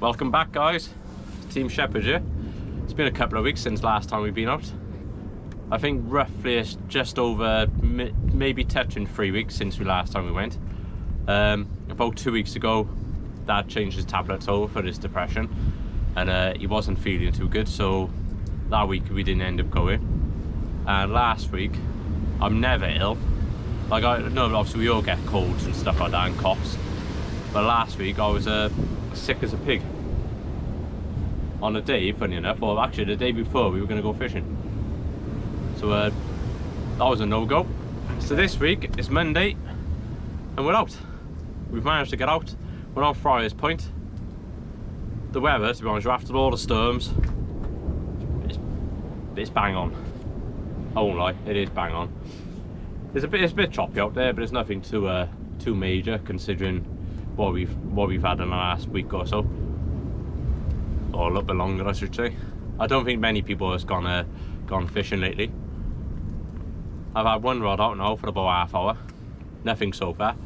Welcome back, guys. Team Shepherd here. It's been a couple of weeks since last time we've been out. I think roughly it's just over, maybe touching 3 weeks since last time we went. About 2 weeks ago, Dad changed his tablets over for his depression, and he wasn't feeling too good, so that week we didn't end up going. And last week, I'm never ill. Like, obviously we all get colds and stuff like that and coughs, but last week I was sick as a pig. On a day, funny enough, or actually the day before, we were going to go fishing. So that was a no-go. So this week, it's Monday, and we're out. We've managed to get out. We're on Friars Point. The weather, to be honest, after all the storms, it's bang on. I won't lie, it is bang on. It's a bit choppy out there, but it's nothing too major considering what we've had in the last week or so, or a little bit longer, I should say. I don't think many people have gone fishing lately. I've had one rod out now for about half hour. Nothing so far.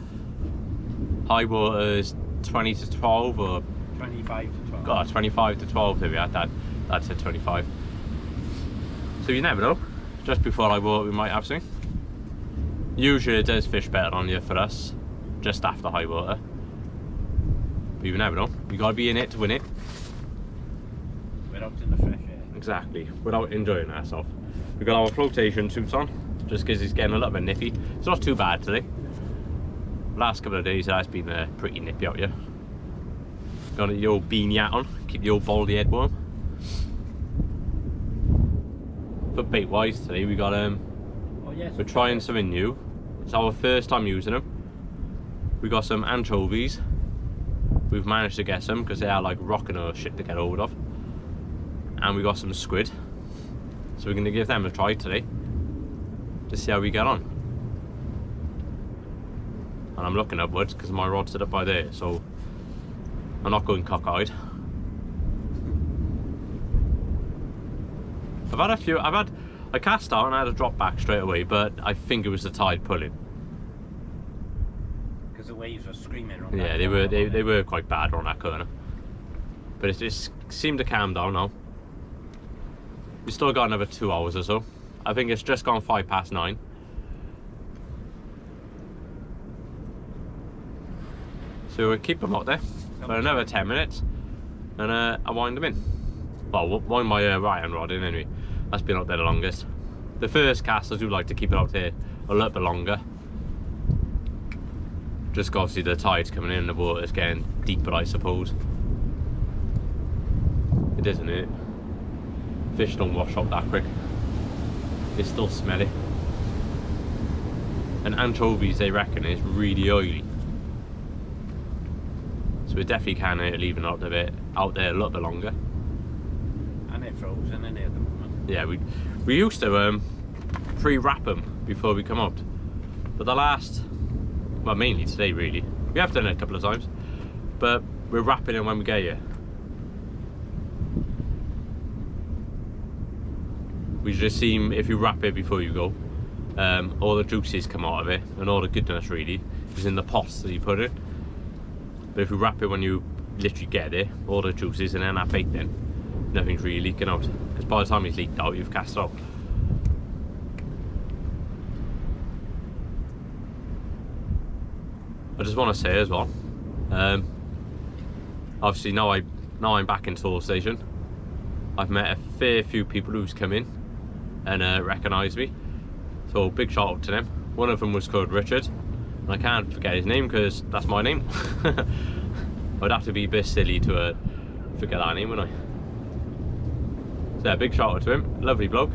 High water is 20 to 12 or 25 to 12. God, 25 to 12. There we are. Dad said 25. So you never know. Just before high water, we might have something. Usually it does fish better on here for us just after high water. But you never know. You gotta be in it to win it. We're out in the fresh air. Exactly. Without enjoying ourselves. We've got our flotation suits on, just because it's getting a little bit nippy. It's not too bad today. Last couple of days it has been pretty nippy out here. Got the old beanie hat on, keep the old baldy head warm. For bait wise today, we got we're trying something new. It's our first time using them. We got some anchovies. We've managed to get some because they are like rocking or shit to get hold of. And we got some squid. So we're going to give them a try today to see how we get on. And I'm looking upwards because my rod's set up by there, so I'm not going cockeyed. I cast out and I had to drop back straight away, but I think it was the tide pulling. Because the waves were screaming. Yeah, they were quite bad on that corner. But it just seemed to calm down now. We still got another 2 hours or so. I think it's just gone 9:05. So we'll keep them out there for another 10 minutes, and I wind them in. Well, wind my right hand rod in anyway. That's been out there the longest. The first cast I do like to keep it out here a little bit longer. Just obviously the tide's coming in, the water's getting deeper, I suppose. It isn't it? Fish don't wash up that quick. It's still smelly. And anchovies, they reckon, is really oily. So we definitely can leave it out there a little bit longer. And it's frozen in here at the moment. Yeah, we used to pre-wrap them before we come out. But the last, well, mainly today really. We have done it a couple of times, but we're wrapping them when we get here. We just seem, if you wrap it before you go, all the juices come out of it, and all the goodness really is in the pots that you put it. But if you wrap it when you literally get it, all the juices, and then that bait, then nothing's really leaking out. Because by the time it's leaked out, you've cast it out. I just want to say as well, obviously now I'm back in Toll Station. I've met a fair few people who's come in and recognised me, so big shout out to them. One of them was called Richard, and I can't forget his name because that's my name. I'd have to be a bit silly to forget that name, wouldn't I? So yeah, big shout out to him, lovely bloke.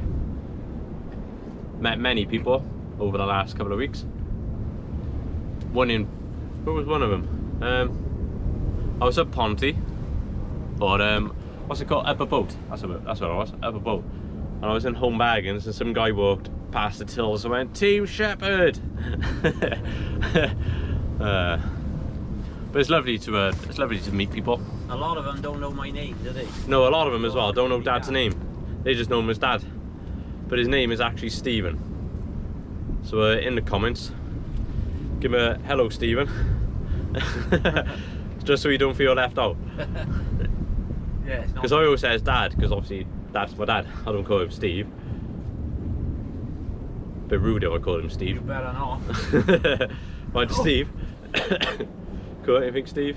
Met many people over the last couple of weeks. Who was one of them? I was at Ponty, or what's it called? Upper Boat. That's what I was. Upper Boat. And I was in Home Bargains, and some guy walked past the tills and went, "Team Shepherd." But it's lovely to meet people. A lot of them don't know my name, do they? No, a lot of them as well don't know Dad's name. They just know him as Dad. But his name is actually Stephen. So in the comments, give him a hello, Stephen. Just so you don't feel left out. Yeah, it's not. Because I always says Dad, because obviously that's my dad. I don't call him Steve. Bit rude if I call him You Steve. better not. Mind Steve. Cool, anything, Steve?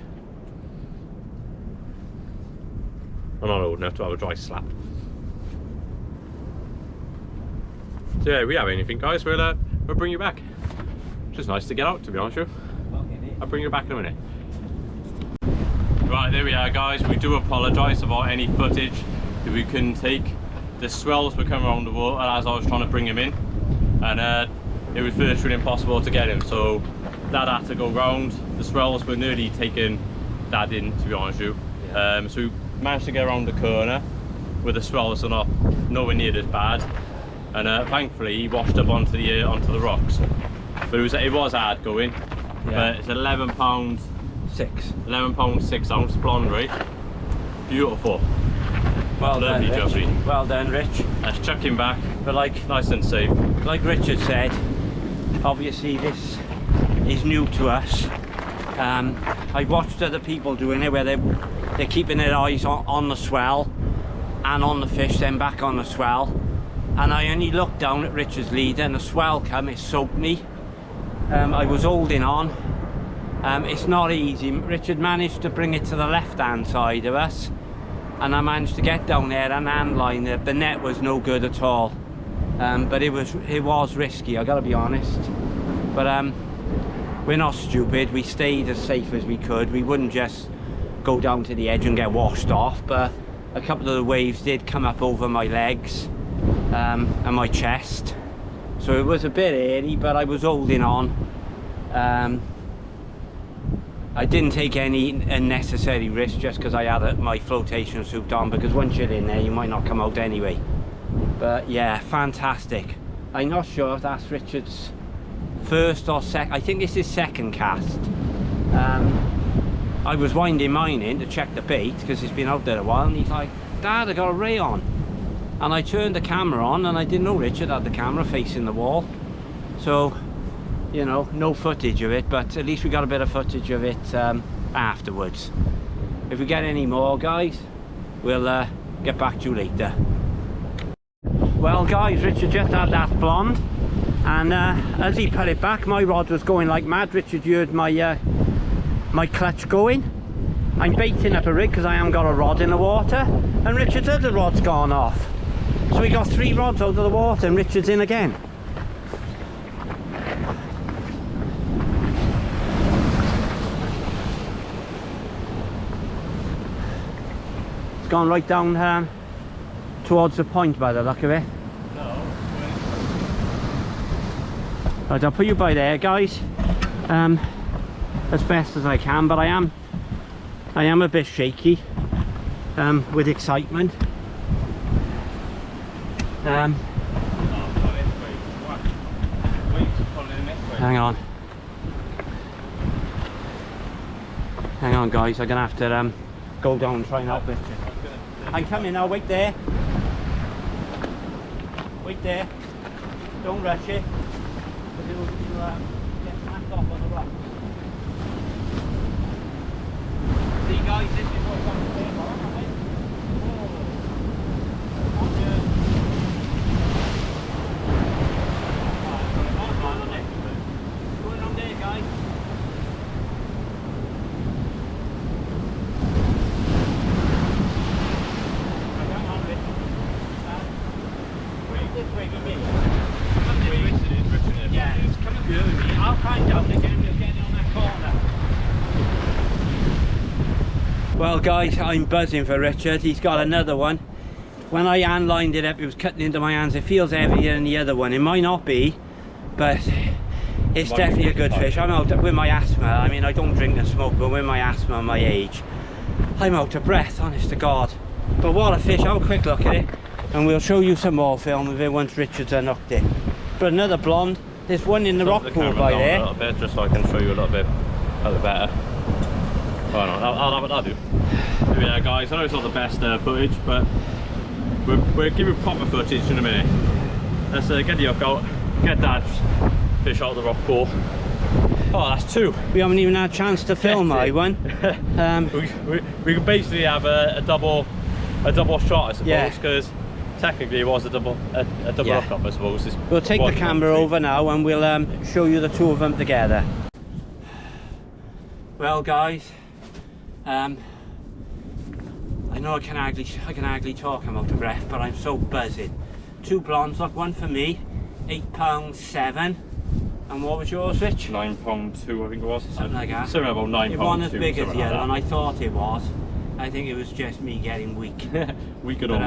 I'm not old enough to have a dry slap. So yeah, we have anything, guys, we'll bring you back. Just nice to get out, to be honest with you. I'll bring you back in a minute. Right, there we are, guys. We do apologise about any footage that we couldn't take. The swells were coming around the water as I was trying to bring him in, and it was virtually impossible to get him, so Dad had to go round. The swells were nearly taking Dad in, to be honest with you. Yeah. So we managed to get around the corner where the swells are not nowhere near as bad, and thankfully he washed up onto the rocks. But it was hard going. Yeah. It's £11.6 6 blonde ray. Beautiful. Well lovely, done, Josie. Well done, Rich. Let's chuck him back. But like nice and safe. Like Richard said, obviously this is new to us. I watched other people doing it where they're keeping their eyes on the swell and on the fish, then back on the swell. And I only looked down at Richard's leader and the swell come, it soaked me. I was holding on. It's not easy. Richard managed to bring it to the left hand side of us, and I managed to get down there and handline it. The net was no good at all, but it was risky, I gotta be honest. But we're not stupid. We stayed as safe as we could. We wouldn't just go down to the edge and get washed off, but a couple of the waves did come up over my legs and my chest, so it was a bit airy, but I was holding on. I didn't take any unnecessary risk just because I had my flotation suit on, because once you're in there you might not come out anyway. But yeah, fantastic. I'm not sure if that's Richard's first or second. I think this is second cast. I was winding mine in to check the bait because he's been out there a while, and he's like, Dad, I got a ray on. And I turned the camera on and I didn't know Richard had the camera facing the wall. So, you know, no footage of it, but at least we got a bit of footage of it afterwards. If we get any more, guys, we'll get back to you later. Well, guys, Richard just had that blonde, and as he put it back, my rod was going like mad. Richard heard my my clutch going. I'm baiting up a rig because I haven't got a rod in the water, and Richard's other rod's gone off. So we got 3 rods out of the water and Richard's in again. It's gone right down towards the point by the look of it. No. Right, I'll put you by there, guys, as best as I can, but I am a bit shaky with excitement. Hang on, guys, I'm gonna have to go down and try and help it. I'm coming now. Wait there, don't rush it, because it will get smacked off on the rock. See, guys, this is what's on the table, right? Well, guys, I'm buzzing for Richard. He's got another one. When I hand-lined it up, it was cutting into my hands. It feels heavier than the other one. It might not be, but it's definitely a good fish. I'm out with my asthma. I mean, I don't drink and smoke, but with my asthma and my age, I'm out of breath, honest to God. But what a fish. Have a quick look at it, and we'll show you some more film of it once Richard's unhooked it. But another blonde. There's one in the rock pool by there. A little bit, just so I can show you a little bit better. Oh no, I'll do. Yeah, guys, I know it's not the best footage, but we'll give you proper footage in a minute. Let's get the hook out, get Dad's fish out of the rock pool, Oh, that's 2. We haven't even had a chance to film my one. We could basically have a double shot, I suppose, because technically it was a double hookup, I suppose. We'll take the camera over now and we'll show you the 2 of them together. Well, guys, I know I can hardly talk, I'm out of breath, but I'm so buzzing. 2 blondes, look, one for me, £8.7. And what was yours, Rich? £9.2, I think it was. Something like that. Something about £9.2. It wasn't as big as the like other one, I thought it was. I think it was just me getting weak. We could all.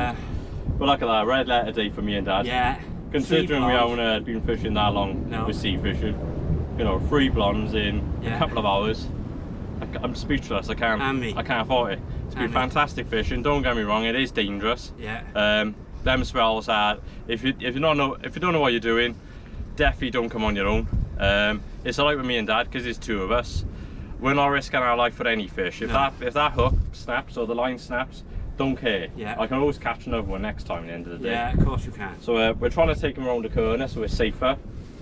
But look at that, red letter day for me and Dad. Yeah. Considering we haven't been fishing that long with sea fishing, you know, 3 blondes in a couple of hours. I'm speechless. I can't afford it. It's been fantastic fishing. Don't get me wrong, it is dangerous. Yeah. Them swells are. If you don't know what you're doing, definitely don't come on your own. It's alright with me and Dad because there's 2 of us. We're not risking our life for any fish. If that hook snaps or the line snaps, don't care. Yeah. I can always catch another one next time at the end of the day. Yeah, of course you can. So we're trying to take them around the corner so we're safer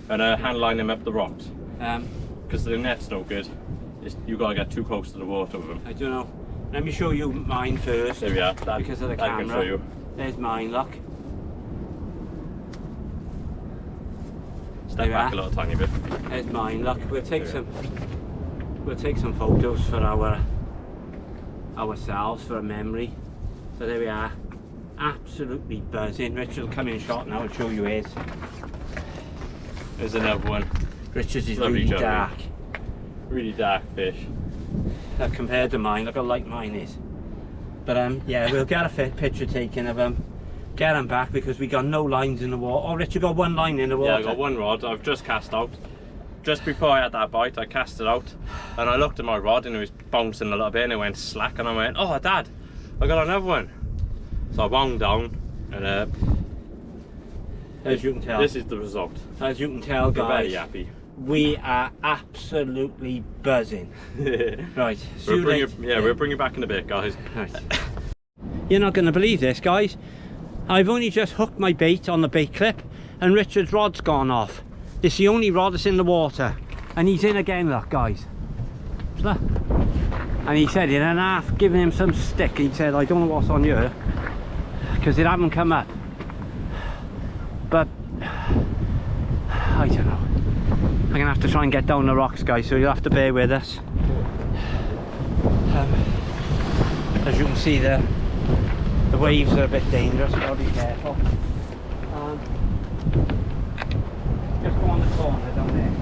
and hand line them up the rocks. Because the net's no good. You've got to get too close to the water with them. I don't know. Let me show you mine first. There we are. Because of the camera. I can show you. There's mine, look. Step back a little tiny bit. There's mine, look. We'll take some photos for ourselves for a memory. So there we are. Absolutely buzzing. Richard will come in shot now and show you his. There's another one. Richard's is really dark. Really dark fish. Compared to mine, look how light mine is. But yeah, we'll get a picture taken of them. Get them back because we got no lines in the water. Oh, Richard got 1 line in the water. Yeah, I got 1 rod. I've just cast out. Just before I had that bite, I cast it out, and I looked at my rod and it was bouncing a little bit, and it went slack, and I went, "Oh, Dad, I got another one." So I wound down, and as you can tell, this is the result. As you can tell, guys, we're very happy. We are absolutely buzzing. Right, we'll bring you back in a bit, guys. Right. You're not going to believe this, guys. I've only just hooked my bait on the bait clip and Richard's rod's gone off. It's the only rod that's in the water. And he's in again, look, guys. Look. And he said in an half giving him some stick. He said, I don't know what's on here because it haven't come up. But I don't know. I'm going to have to try and get down the rocks, guys, so you'll have to bear with us. As you can see there, the waves are a bit dangerous, so I'll be careful. Just go on the corner down there.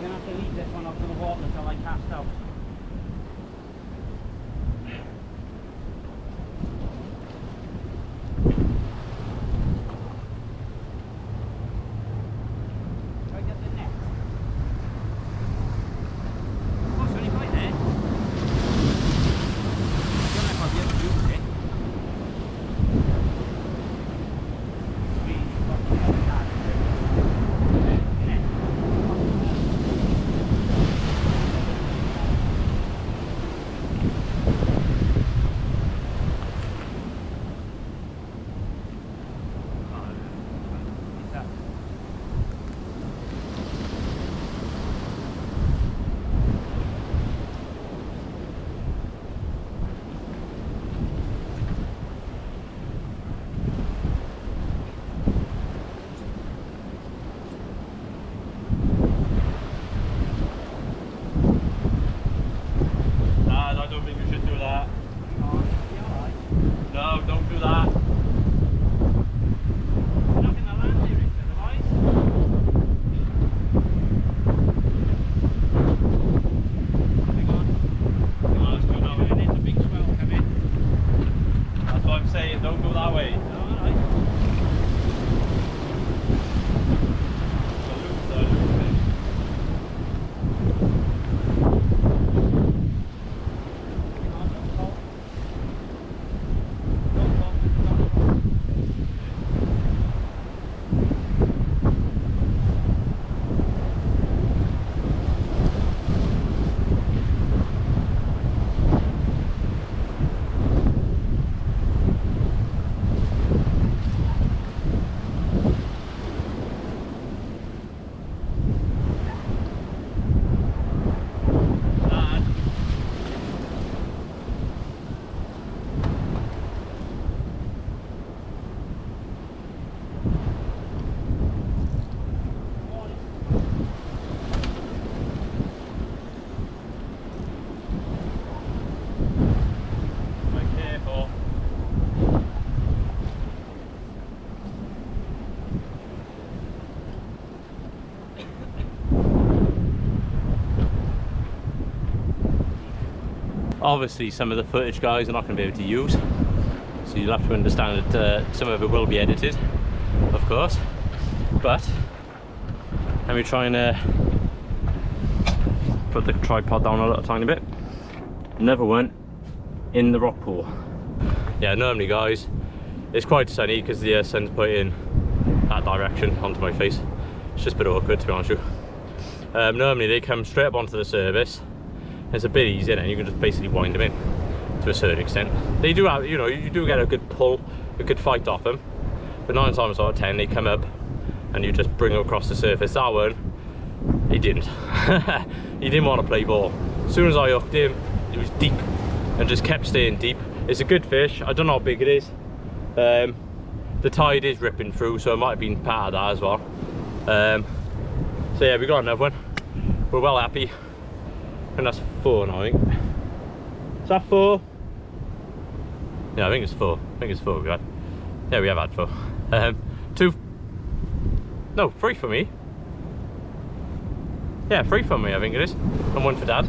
You're going to have to leave this one up to the water until I cast out. There. Obviously some of the footage, guys, are not going to be able to use, so you'll have to understand that some of it will be edited, of course. But let me try and put the tripod down a little tiny bit. Another one in the rock pool. Yeah, normally, guys, it's quite sunny because the sun's pointing that direction onto my face. It's just a bit awkward, to be honest with you. Normally they come straight up onto the surface. It's a bit easier, and you can just basically wind them in to a certain extent. They do have, you know, you do get a good pull, a good fight off them, but 9 times out of 10 they come up and you just bring them across the surface. That one, he didn't. He didn't want to play ball. As soon as I hooked him, it was deep and just kept staying deep. It's a good fish. I don't know how big it is. The tide is ripping through, so it might have been part of that as well. So yeah, we got another one. We're well happy. And that's 4 now, I think. Is that 4? Yeah, I think it's 4. I think it's 4 we had. Yeah, we have had 4. 2. No, 3 for me. Yeah, 3 for me, I think it is. And 1 for Dad.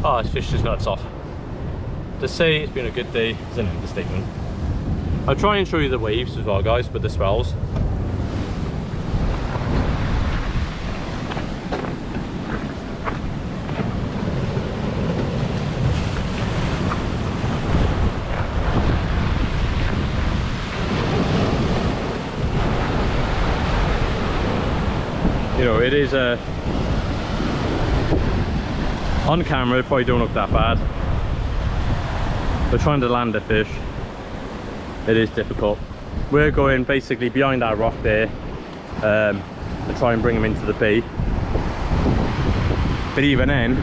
Oh, this fish just nuts off. To say it's been a good day is an understatement. I'll try and show you the waves as well, guys, with the swells. You know, it is on camera it probably don't look that bad, but trying to land a fish, it is difficult. We're going basically behind that rock there to try and bring them into the bay, but even then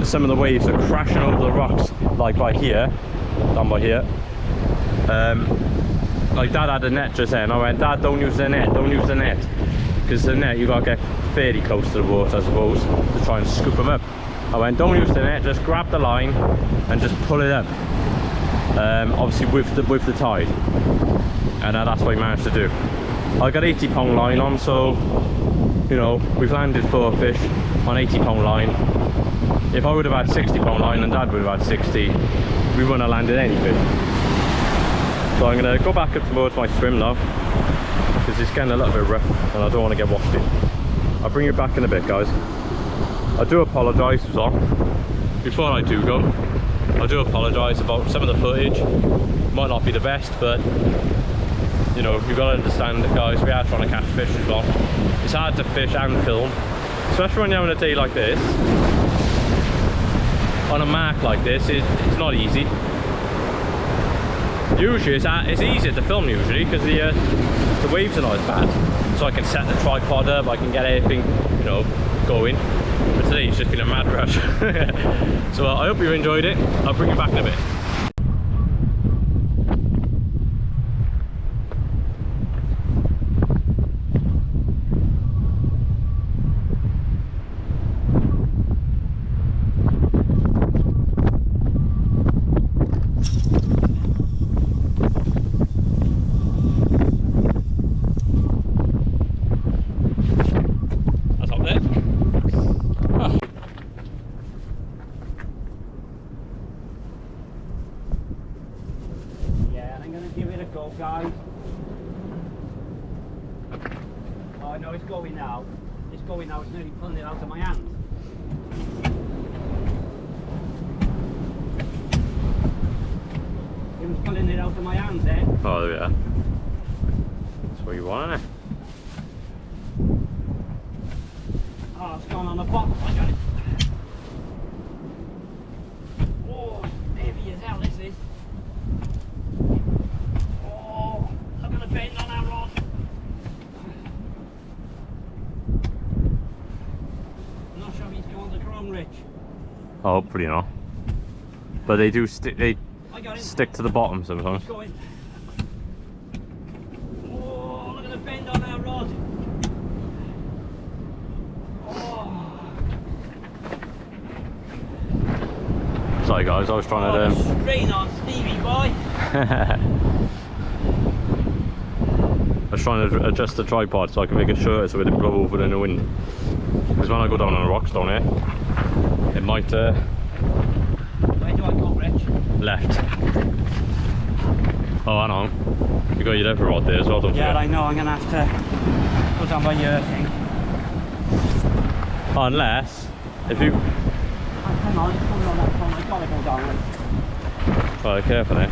some of the waves are crashing over the rocks, like by here, down by here. Like Dad had a net just then. I went, Dad, don't use the net, don't use the net, because the net, you got to get fairly close to the water, I suppose, to try and scoop them up. I went, don't use the net, just grab the line and just pull it up. Obviously with the tide, and that's what I managed to do. I got 80-pound line on, so you know, we've landed 4 fish on 80-pound line. If I would have had 60-pound line and Dad would have had 60, we wouldn't have landed any fish. So I'm going to go back up towards my swim now, because it's getting a little bit rough and I don't want to get washed in. I'll bring you back in a bit, guys. I do apologise as well. Before I do go, I do apologise about some of the footage. Might not be the best, but you know, you've got to understand that, guys, we are trying to catch fish as well. It's hard to fish and film, especially when you're having a day like this. On a mark like this, it's not easy. Usually it's easier to film usually because the waves are not as bad, so I can set the tripod up, I can get everything, you know, going. But today it's just been a mad rush. So I hope you enjoyed it. I'll bring you back in a bit. Guys, oh no, it's going now. It's going now. It's nearly pulling it out of my hand. It was pulling it out of my hand then. Oh yeah, that's what you want, isn't it? Oh, it's gone on the bottom. I got it. Oh, heavy as hell this is. Bend on our rod. I'm not sure if he's going to Chrome Ridge. Oh, hopefully not. But they do stick. They stick to the bottom sometimes. Going. Oh, look at the bend on our rod. Oh. Sorry guys, I was trying to. Strain on Stevie boy. I was trying to adjust the tripod so I can make it shorter so it didn't blow over in the wind. Because when I go down on the rocks down here, it might left. Oh, hang on. You got your lever rod there as well, don't you? Yeah, I know. I'm gonna have to put on my thing. Unless, if you... Hang on, it's coming on that phone. I gotta go down. Right, careful there.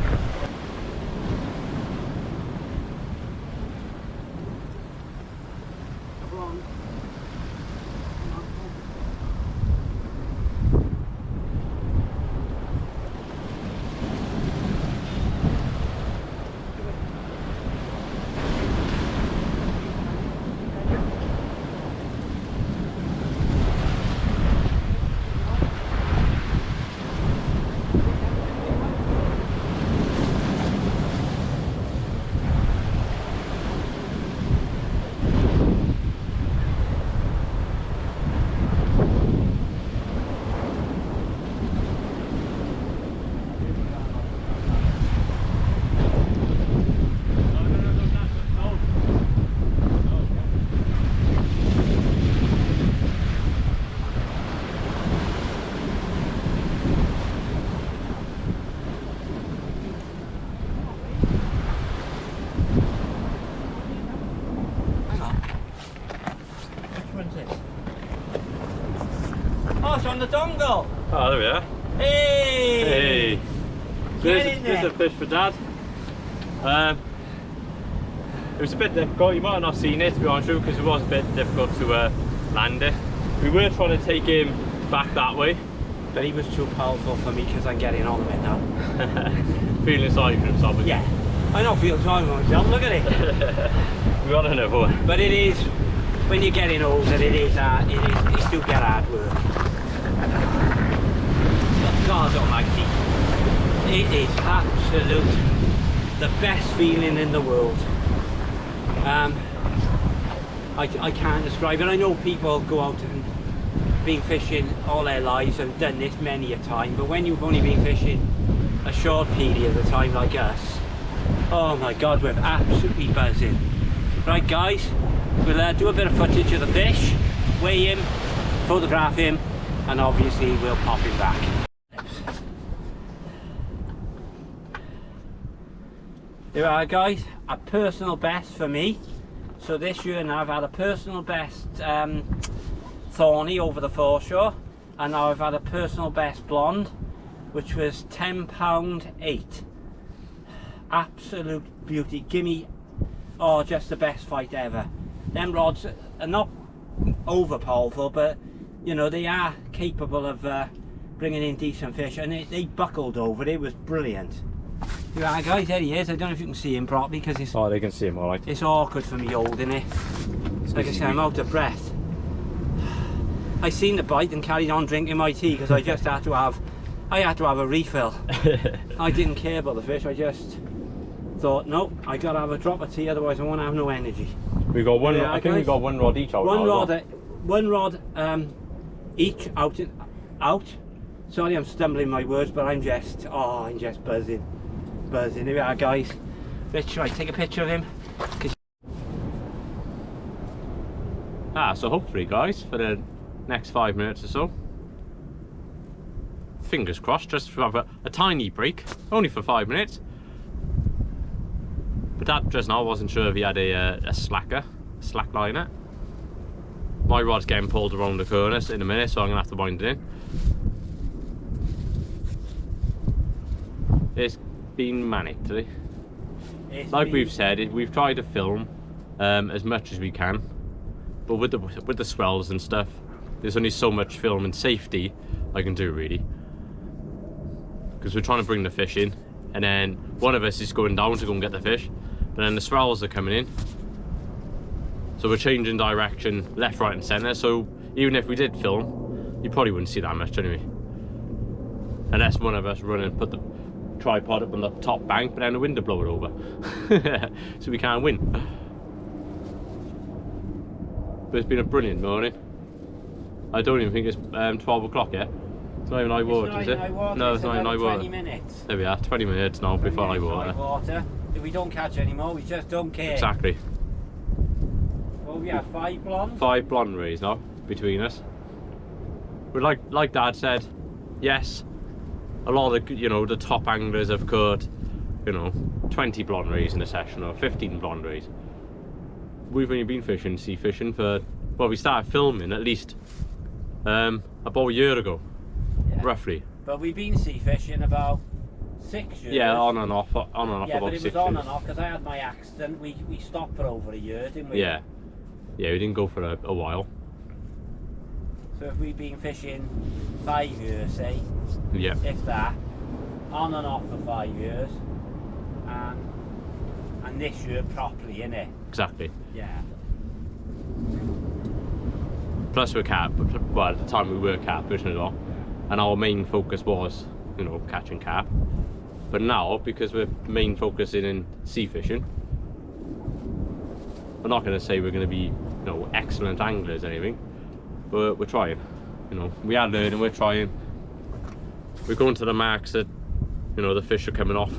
Oh, it's on the dongle. Oh, there we are. Hey! Hey! There's a fish for Dad. It was a bit difficult. You might have not seen it, to be honest with you, because it was a bit difficult to land it. We were trying to take him back that way, but he was too powerful for me because I'm getting on with it now. Feeling sorry for himself. Yeah, I don't feel sorry for myself. Look at it. We got another one. But it is, when you're getting older, it still get hard work. God almighty, it is absolute the best feeling in the world. I can't describe it. I know people go out and been fishing all their lives and done this many a time, but when you've only been fishing a short period of time like us, oh my God, we're absolutely buzzing. Right guys, we'll do a bit of footage of the fish, weigh him, photograph him, and obviously we'll pop him back. Here we are guys, a personal best for me. So this year now I've had a personal best thorny over the foreshore, and now I've had a personal best blonde, which was £10.8. Absolute beauty. Gimme, oh, just the best fight ever. Them rods are not over powerful, but you know, they are capable of bringing in decent fish, and they buckled over it. It was brilliant. Right guys, there he is. I don't know if you can see him properly because it's... Oh, they can see him all right. It's awkward for me holding it. Like I say, I'm out of breath. I seen the bite and carried on drinking my tea because I just had to have... I had to have a refill. I didn't care about the fish. I just thought, no, I gotta have a drop of tea, otherwise I won't have no energy. We got one. I think we got one rod each out. One rod each out. Sorry, I'm stumbling my words, but I'm just buzzing. Here we are guys. Let's try take a picture of him. So hopefully guys, for the next 5 minutes or so, fingers crossed, just to have a tiny break, only for 5 minutes. But Dad just now wasn't sure if he had a slack liner. My rod's getting pulled around the corner in a minute, so I'm gonna have to wind it in. It's been manic today. Like we've said, we've tried to film as much as we can, but with the swells and stuff, there's only so much film and safety I can do really, because we're trying to bring the fish in, and then one of us is going down to go and get the fish, but then the swells are coming in, so we're changing direction left, right and centre. So even if we did film, you probably wouldn't see that much anyway, unless one of us run and put the tripod up on the top bank, but then the wind will blow it over. So we can't win. But it's been a brilliant morning. I don't even think it's 12 o'clock yet. It's not even high water, is it? No, it's not even high water. 20 minutes. There we are, 20 minutes now before high water. If we don't catch any more, we just don't care. Exactly. Well, we have 5 blondes. 5 blonde rays now between us. But like Dad said, yes, a lot of, you know, the top anglers have caught, you know, 20 blonde rays in a session or 15 blonde rays. We've only been fishing, sea fishing for, well, we started filming at least about a year ago, roughly. But we've been sea fishing about 6 years. Yeah, on and off Yeah, about 6 years. but it was on and off because I had my accident. We stopped for over a year, didn't we? Yeah, we didn't go for a while. So if we've been fishing 5 years, say, Yeah. if that, on and off for 5 years, and this year properly, innit? Exactly. Yeah. Plus we're carp, well, at the time we were carp fishing a lot, and our main focus was, you know, catching carp. But now, because we're main focusing in sea fishing, we're not going to say we're going to be, you know, excellent anglers or anything, but we're trying. You know, we are learning, we're trying. We're going to the marks that, you know, the fish are coming off.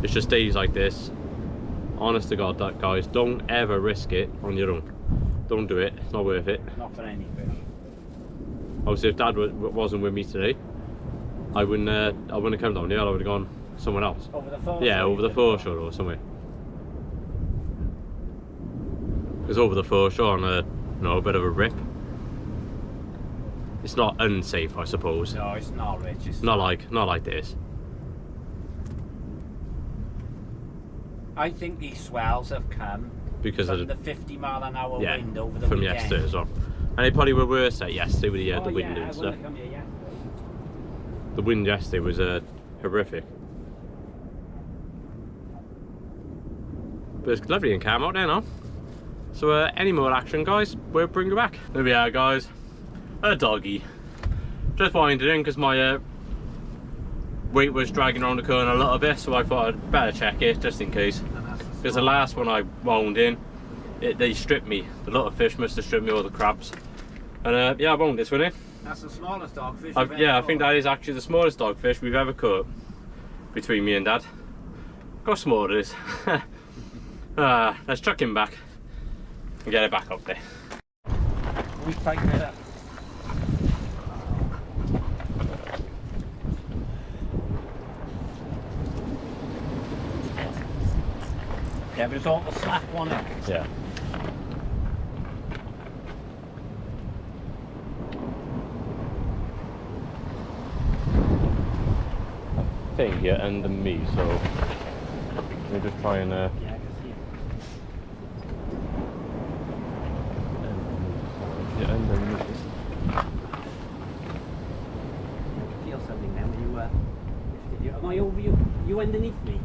It's just days like this. Honest to God, that guys, don't ever risk it on your own. Don't do it. It's not worth it. Not for any fish. Obviously, if Dad wasn't with me today, I wouldn't have come down here. I would have gone somewhere else. Over the foreshore? Yeah, over the foreshore or somewhere. Because over the foreshore on a, you know, a bit of a rip, it's not unsafe, I suppose. No, it's not, Rich. It's not like this. I think these swells have come Because from of the 50-mile-an-hour wind over the from weekend. yesterday as well. And they probably were worse at yesterday with the wind yeah, and stuff. Come here yesterday. The wind yesterday was horrific. But it's lovely and calm out there now. So any more action, guys, we'll bring you back. There we are, guys. A doggy. Just winded in because my weight was dragging around the corner a little bit, so I thought I'd better check it just in case. Because the last one I wound in, they stripped me. The little fish must have stripped me all the crabs. And yeah, I wound this one in. That's the smallest dogfish Yeah, I think that is actually the smallest dogfish we've ever caught between me and Dad. Look how small it is. Let's chuck him back and get it back up there. We tighten it up. Yeah, but it's all the slack one. Yeah. I think you're under me, so we're just trying to. Yeah, I can see it. You're under me. I can feel something then when you am I over you? You underneath me?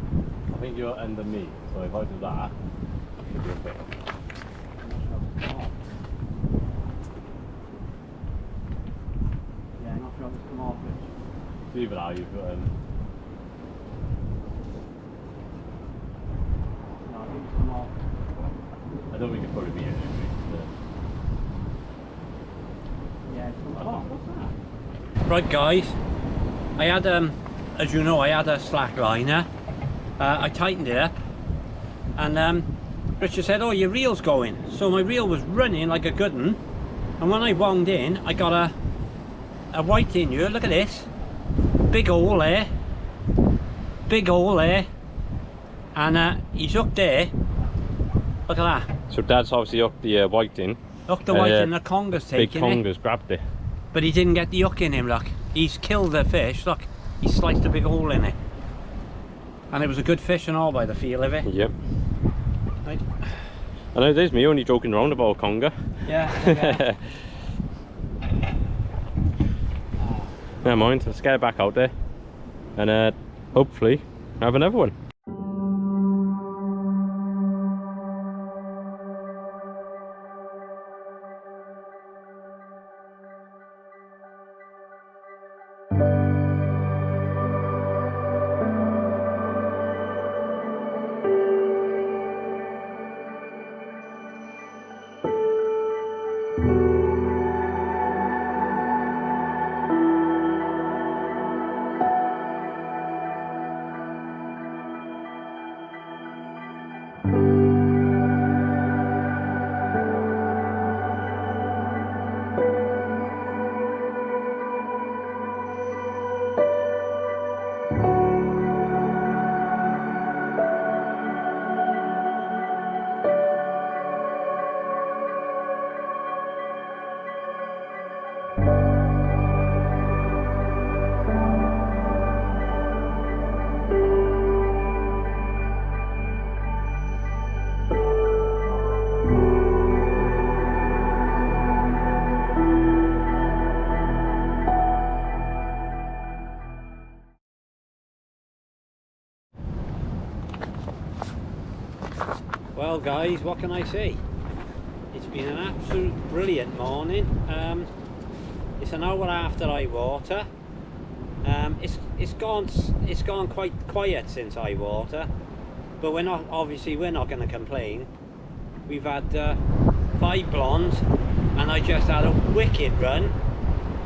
I think you're under me, so if I do that, it should be okay. Yeah, I'm not sure it's come off, Rich. See, but now you've got No, I think it's come off. I don't think it'd probably be anything. Yeah, it's come off. What's that? Right, guys. I had as you know, I had a slack liner. I tightened it up, and Richard said, "Oh, your reel's going." So my reel was running like a good one, and when I wound in, I got a white in here. Look at this, big hole there, and he's hooked there. Look at that. So Dad's obviously hooked the white in. Hooked the white in. The conga's taking big conga's grabbed it. But he didn't get the hook in him. Look, he's killed the fish. Look, he sliced a big hole in it. And it was a good fish and all by the feel of it. Yep. Right. I know there's me only joking around about a conga. Yeah. Never mind, let's get it back out there and hopefully have another one. Well guys, what can I say? It's been an absolute brilliant morning. It's an hour after I water. It's gone quite quiet since I water, but we're not going to complain. We've had 5 blondes, and I just had a wicked run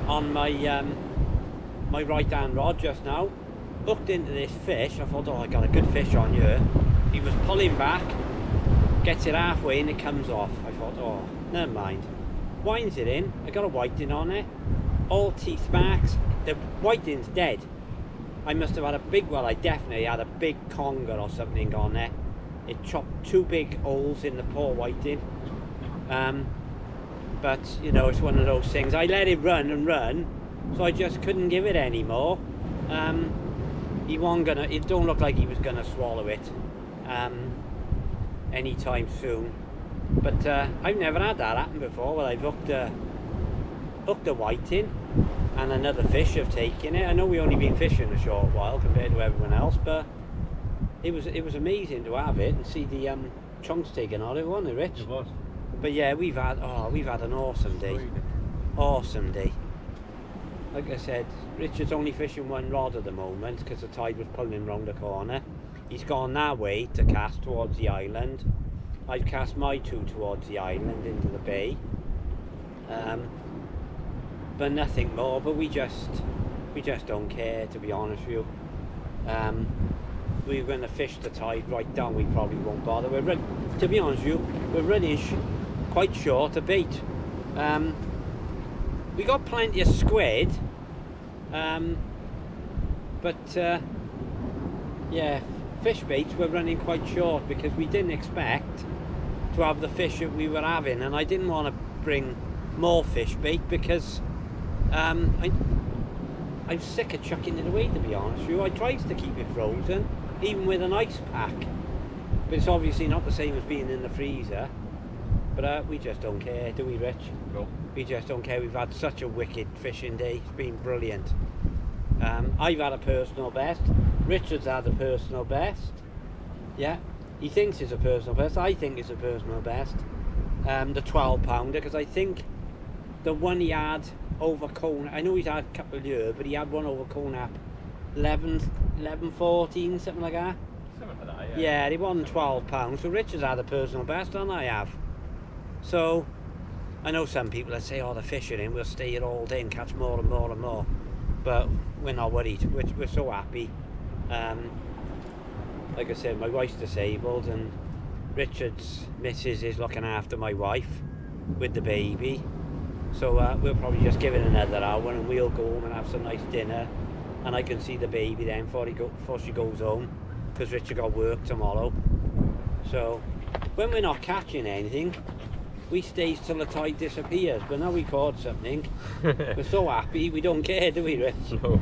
on my my right hand rod just now. Hooked into this fish. I thought, oh, I got a good fish on here. He was pulling back, gets it halfway and it comes off. I thought, oh, never mind. Winds it in. I got a whiting on it. All teeth marks. The whiting's dead. I must have had a big, well, I definitely had a big conger or something on there. It chopped 2 big holes in the poor whiting. But you know, it's one of those things. I let it run and run, so I just couldn't give it any more. He wasn't gonna. It don't look like he was gonna swallow it anytime soon. But I've never had that happen before. Well, I've hooked a whiting, and another fish have taken it. I know we only been fishing a short while compared to everyone else, but it was amazing to have it and see the chunks taken on it, wasn't it, Rich? It was. But yeah, we've had an awesome day. Awesome day. Like I said, Richard's only fishing 1 rod at the moment because the tide was pulling him round the corner. He's gone that way to cast towards the island. I've cast my 2 towards the island into the bay. But nothing more. But we just don't care, to be honest with you. We're going to fish the tide right down. We probably won't bother. To be honest with you, we're running quite short of bait. We got plenty of squid, but yeah, fish baits we're running quite short because we didn't expect to have the fish that we were having, and I didn't want to bring more fish bait because I'm sick of chucking it away, to be honest with you. I tried to keep it frozen, even with an ice pack, but it's obviously not the same as being in the freezer. But we just don't care, do we, Rich? No. We just don't care. We've had such a wicked fishing day. It's been brilliant. I've had a personal best. Richard's had a personal best. Yeah, he thinks it's a personal best. I think it's a personal best. The 12-pounder, because I think the one he had over Conap, I know he's had a couple of years, but he had one over Conap 11, 14, something like that. Something like that, yeah. Yeah, he won £12. So Richard's had a personal best, and I have. So I know some people that say, oh, the fishing in, we'll stay here all day and catch more and more and more. But we're not worried. We're so happy. Like I said, my wife's disabled, and Richard's missus is looking after my wife with the baby. So we'll probably just give it another hour and we'll go home and have some nice dinner. And I can see the baby then before she goes home, because Richard got work tomorrow. So when we're not catching anything, we stays till the tide disappears. But now we caught something, we're so happy, we don't care, do we, Rich? No.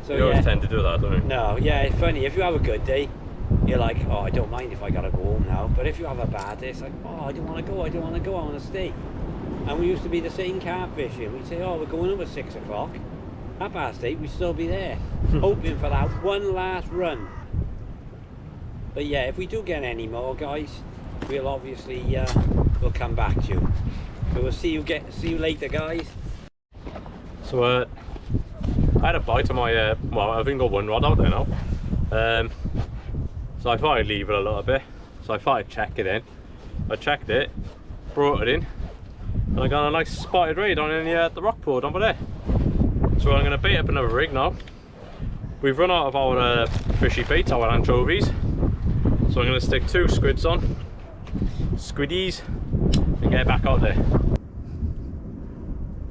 So, we always tend to do that, don't we? No, yeah, it's funny. If you have a good day, you're like, oh, I don't mind if I gotta go home now. But if you have a bad day, it's like, oh, I don't want to go, I want to stay. And we used to be the same carp fishing. We'd say, oh, we're going home at 6 o'clock. 8:30, we'd still be there, hoping for that one last run. But yeah, if we do get any more, guys, we'll obviously we'll come back to you. So we'll see you later, guys. So I had a bite of my well, I've only got 1 rod out there now. So I thought I'd leave it a little bit. So I thought I'd check it in. I checked it, brought it in, and I got a nice spotted ray down in the rock pool over there. So I'm going to bait up another rig now. We've run out of our fishy bait, our anchovies. So I'm going to stick 2 squids on, squiddies, and get back out there.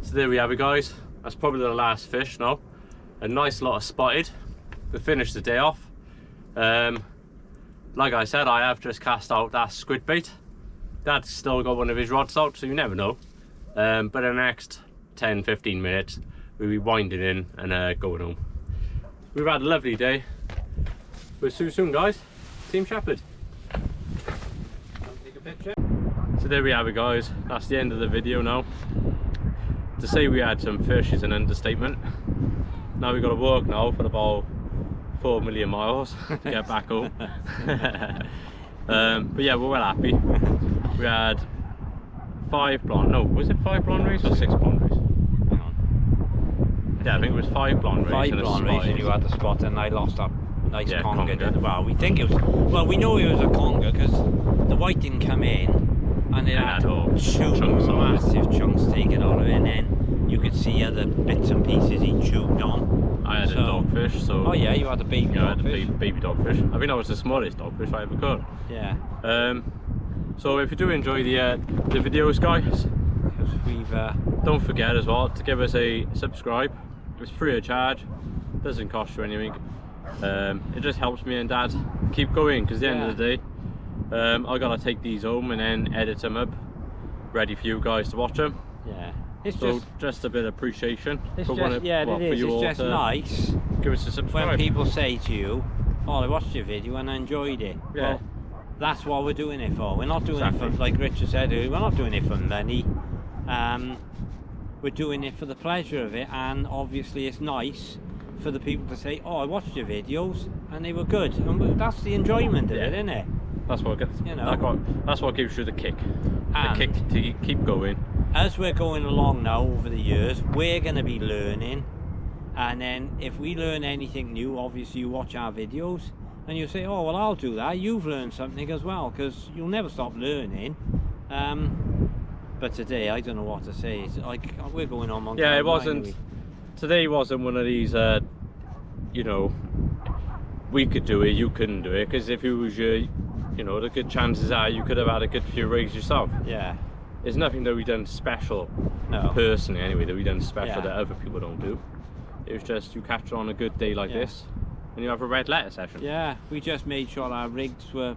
So there we have it, guys. That's probably the last fish now. A nice lot of spotted to finish the day off. Like I said, I have just cast out that squid bait. Dad's still got one of his rods out, so you never know. But in the next 10-15 minutes, we'll be winding in and going home. We've had a lovely day. We'll see you soon, guys. Team Shepherd. Take a picture. So there we have it, guys. That's the end of the video now. To say we had some fish is an understatement. Now we've got to walk now for about 4 million miles to get back home. But yeah, we're well happy. We had 5 blonde. No, was it 5 blonde rays or 6 blonde rays? Hang on. Yeah, I think it was 5 blonde rays. 5 and a blonde rays, spot. and you had the spot, and I lost that nice Yeah, conger. conger. Didn't, well, we think it was. Well, we know it was a conger because the white didn't come in, and it had all two chunks on it. massive chunks taken out of it, and then you could see other bits and pieces he chewed on. I had a dogfish, so. Oh yeah, you had a baby Yeah, I had a dogfish. baby dogfish. I think that was the smallest dogfish I ever caught. Yeah. So if you do enjoy the videos, guys, Because we've. don't forget as well to give us a subscribe. It's free of charge, doesn't cost you anything. It just helps me and Dad keep going, because at the end of the day, I gotta take these home and then edit them up, ready for you guys to watch them. Yeah. It's So just a bit of appreciation. It's for just, yeah, well, it for is. you It's all just to nice give us a subscribe. when people say to you, "Oh, I watched your video and I enjoyed it." Yeah. Well, that's what we're doing it for. We're not doing Exactly. it for, like Richard said, we're not doing it for money. We're doing it for the pleasure of it, and obviously it's nice for the people to say, "Oh, I watched your videos and they were good," and that's the enjoyment of it, isn't it? That's what gets, You know. that's what gives you the kick. And- the kick to keep going. As we're going along now over the years, we're going to be learning, and then if we learn anything new, obviously you watch our videos and you say, "Oh well, I'll do that." You've learned something as well, because you'll never stop learning. But today I don't know what to say. It's like we're going on one. Yeah, it cloud nine, wasn't. aren't Today wasn't one of these. You know, we could do it, you couldn't do it, because if it was your, you know, the good chances are you could have had a good few rigs yourself. we? Yeah. There's nothing that we done special, No. personally anyway, that we done special Yeah. that other people don't do. It was just you catch on a good day like Yeah. this, and you have a red letter session. Yeah. We just made sure our rigs were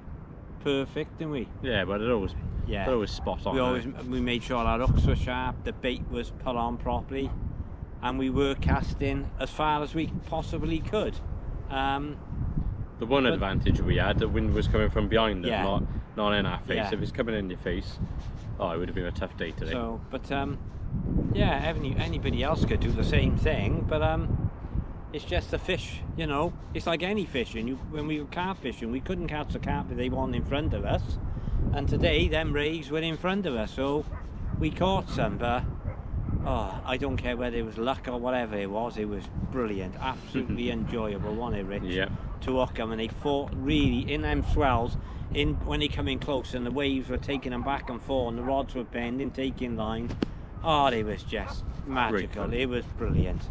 perfect, didn't we? Yeah, but it always, Yeah. they're always spot on. We made sure our hooks were sharp, the bait was put on properly, and we were casting as far as we possibly could. The one but- advantage we had, the wind was coming from behind us, Yeah. not in our face. Yeah. If it's coming in your face, oh, it would have been a tough day today. So, but yeah, anybody else could do the same thing, but it's just a fish, you know. It's like any fishing. When we were carp fishing, we couldn't catch the carp if they weren't in front of us, and today them rays were in front of us, so we caught some. But oh, I don't care whether it was luck or whatever it was brilliant, absolutely enjoyable, wasn't it, Rich? Yeah. To hook them, and they fought really in them swells. When they come in close and the waves were taking them back and forth and the rods were bending, taking line. Oh, it was just magical. fun. It was brilliant.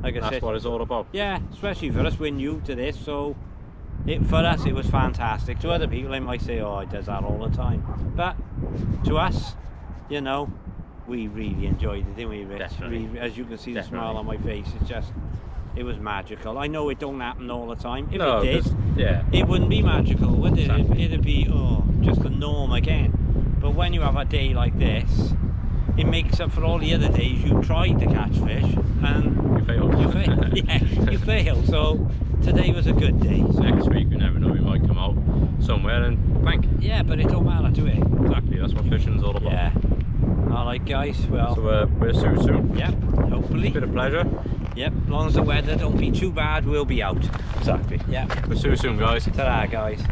Like I That's said, what it's all about. yeah, especially for us, we're new to this, so for us it was fantastic. To other people they might say, "Oh, it does that all the time," but to us, you know, we really enjoyed it, didn't we, Rich? Definitely. As you can see, the Definitely. smile on my face, it was magical. I know it don't happen all the time. If No, it did, 'cause- yeah. it wouldn't be magical, would it? Exactly. It'd be just the norm again. But when you have a day like this, it makes up for all the other days you tried to catch fish and You failed. you failed. Yeah, you failed. So today was a good day. So, Next week, you never know, we might come out somewhere and blank. yeah, but it don't matter, do it? Exactly, that's what fishing's all about. Yeah. All right, guys. Well, So we'll see you soon. yep. Hopefully. Bit of pleasure. Yep. As long as the weather don't be too bad, we'll be out. Exactly. Yep. We'll see you soon, guys. Ta-ra, guys.